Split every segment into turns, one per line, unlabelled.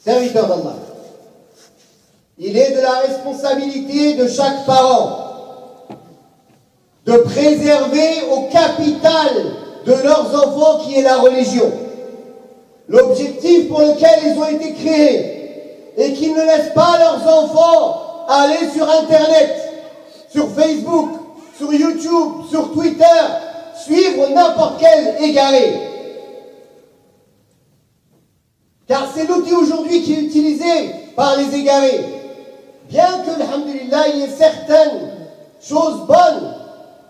Serviteurs d'Allah, il est de la responsabilité de chaque parent de préserver au capital de leurs enfants qui est la religion, l'objectif pour lequel ils ont été créés, et qu'ils ne laissent pas leurs enfants aller sur Internet, sur Facebook, sur YouTube, sur Twitter, suivre n'importe quel égaré. Car c'est l'outil aujourd'hui qui est utilisé par les égarés. Bien que, alhamdulillah, il y ait certaines choses bonnes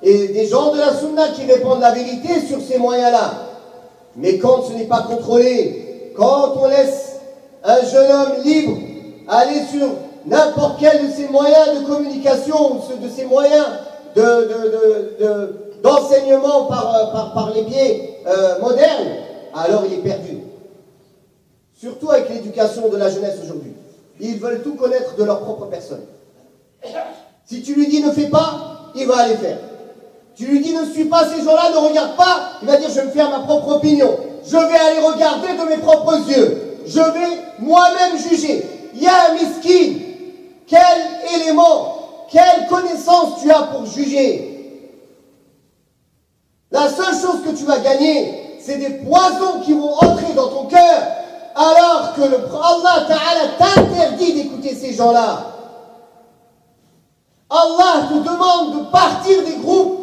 et des gens de la sunna qui répondent la vérité sur ces moyens-là. Mais quand ce n'est pas contrôlé, quand on laisse un jeune homme libre aller sur n'importe quel de ces moyens de communication, de ces moyens d'enseignement par les biais modernes, alors il est perdu. Surtout avec l'éducation de la jeunesse aujourd'hui. Ils veulent tout connaître de leur propre personne. Si tu lui dis ne fais pas, il va aller faire. Tu lui dis ne suis pas ces gens-là, ne regarde pas, il va dire je vais me faire ma propre opinion. Je vais aller regarder de mes propres yeux. Je vais moi-même juger. Il y a un miskin. Quel élément, quelle connaissance tu as pour juger? La seule chose que tu vas gagner, c'est des poisons qui vont entrer dans ton cœur, alors que Allah Ta'ala t'interdit d'écouter ces gens-là. Allah te demande de partir des groupes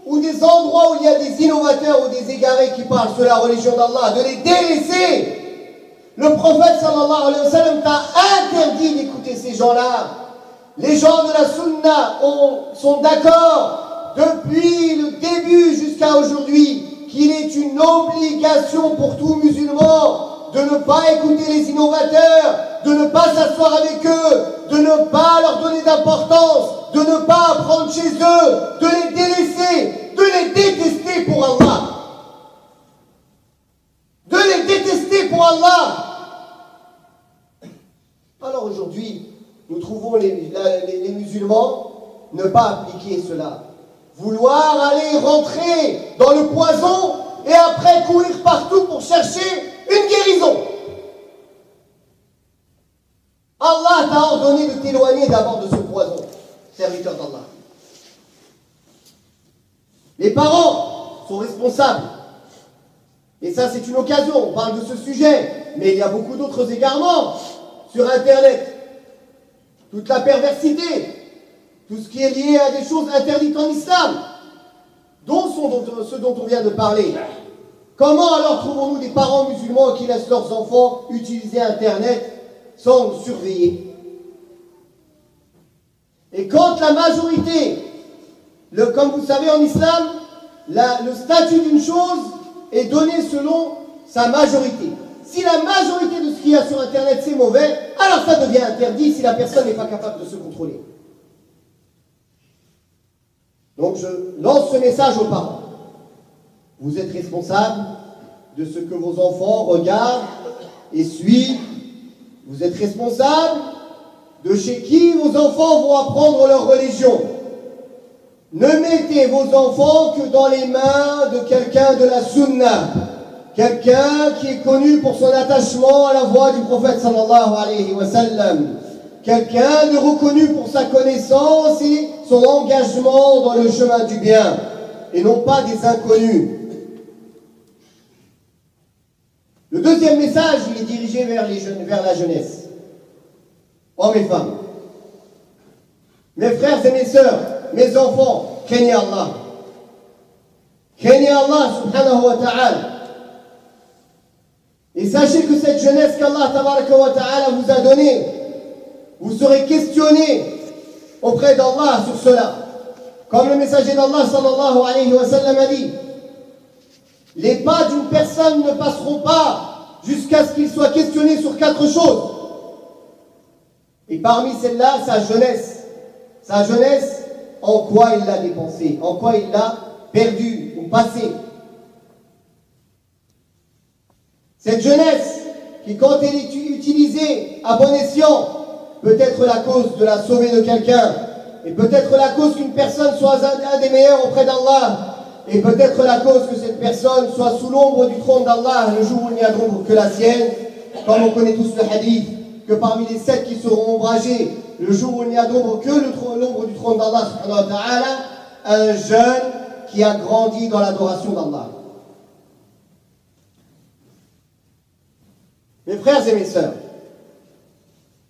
ou des endroits où il y a des innovateurs ou des égarés qui parlent sur la religion d'Allah, de les délaisser. Le prophète sallallahu alayhi wa sallam t'a interdit d'écouter ces gens-là. Les gens de la sunna sont d'accord depuis le début jusqu'à aujourd'hui qu'il est une obligation pour tout musulman de ne pas écouter les innovateurs, de ne pas s'asseoir avec eux, de ne pas leur donner d'importance, de ne pas apprendre chez eux, de les délaisser, de les détester pour Allah. De les détester pour Allah. Alors aujourd'hui, nous trouvons les musulmans ne pas appliquer cela. Vouloir aller rentrer dans le poison et après courir partout pour chercher une guérison. Allah t'a ordonné de t'éloigner d'abord de ce poison, serviteur d'Allah. Les parents sont responsables. Et ça, c'est une occasion. On parle de ce sujet. Mais il y a beaucoup d'autres égarements sur Internet. Toute la perversité. Tout ce qui est lié à des choses interdites en islam. Ce dont on vient de parler. Comment alors trouvons-nous des parents musulmans qui laissent leurs enfants utiliser Internet sans le surveiller? Et quand la majorité, comme vous savez en islam, le statut d'une chose est donné selon sa majorité. Si la majorité de ce qu'il y a sur Internet c'est mauvais, alors ça devient interdit si la personne n'est pas capable de se contrôler. Donc je lance ce message aux parents. Vous êtes responsables de ce que vos enfants regardent et suivent. Vous êtes responsables de chez qui vos enfants vont apprendre leur religion. Ne mettez vos enfants que dans les mains de quelqu'un de la sunna. Quelqu'un qui est connu pour son attachement à la voie du prophète sallallahu alayhi wa sallam. Quelqu'un de reconnu pour sa connaissance et son engagement dans le chemin du bien. Et non pas des inconnus. Le deuxième message, il est dirigé vers la jeunesse. Hommes et femmes. Mes frères et mes sœurs, mes enfants, craignez Allah. Craignez Allah subhanahu wa ta'ala. Et sachez que cette jeunesse qu'Allah tabaraka wa ta'ala vous a donnée, vous serez questionné auprès d'Allah sur cela. Comme le messager d'Allah sallallahu alayhi wa sallam a dit, les pas d'une personne ne passeront pas jusqu'à ce qu'il soit questionné sur 4 choses. Et parmi celles-là, sa jeunesse. Sa jeunesse, en quoi il l'a dépensée, en quoi il l'a perdue ou passée. Cette jeunesse, qui quand elle est utilisée à bon escient, peut être la cause de la sauver de quelqu'un, et peut-être la cause qu'une personne soit un des meilleurs auprès d'Allah, et peut-être la cause que cette personne soit sous l'ombre du trône d'Allah le jour où il n'y a d'ombre que la sienne. comme on connaît tous le hadith, que parmi les 7 qui seront ombragés, le jour où il n'y a d'ombre que l'ombre du trône d'Allah subhanahu wa ta'ala, un jeune qui a grandi dans l'adoration d'Allah. Mes frères et mes sœurs,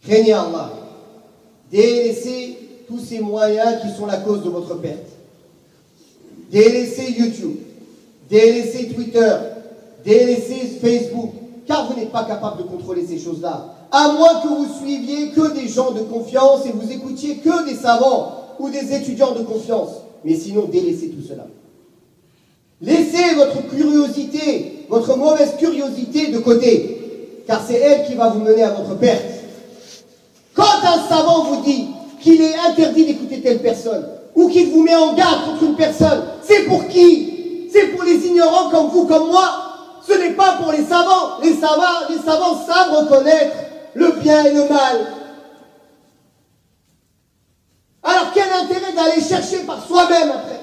craignez Allah, délaissez tous ces moyens qui sont la cause de votre perte. Délaissez YouTube, délaissez Twitter, délaissez Facebook, car vous n'êtes pas capable de contrôler ces choses-là. À moins que vous suiviez que des gens de confiance et vous écoutiez que des savants ou des étudiants de confiance. Mais sinon, délaissez tout cela. Laissez votre curiosité, votre mauvaise curiosité de côté, car c'est elle qui va vous mener à votre perte. Quand un savant vous dit qu'il est interdit d'écouter telle personne, ou qu'il vous met en garde contre une personne, c'est pour qui? C'est pour les ignorants comme vous, comme moi. Ce n'est pas pour les savants. Les savants savent reconnaître le bien et le mal. Alors quel intérêt d'aller chercher par soi-même après?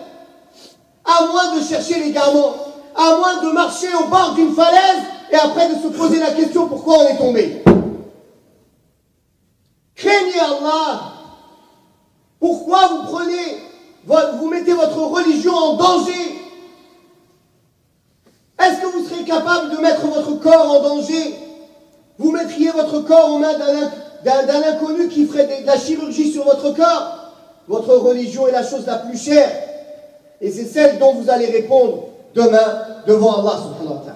À moins de chercher l'égarement, à moins de marcher au bord d'une falaise et après de se poser la question pourquoi on est tombé. Craignez Allah. Pourquoi vous mettez votre religion en danger? Est-ce que vous serez capable de mettre votre corps en danger? Vous mettriez votre corps aux mains d'un inconnu qui ferait de la chirurgie sur votre corps? Votre religion est la chose la plus chère. Et c'est celle dont vous allez répondre demain devant Allah subhanahu wa ta'ala.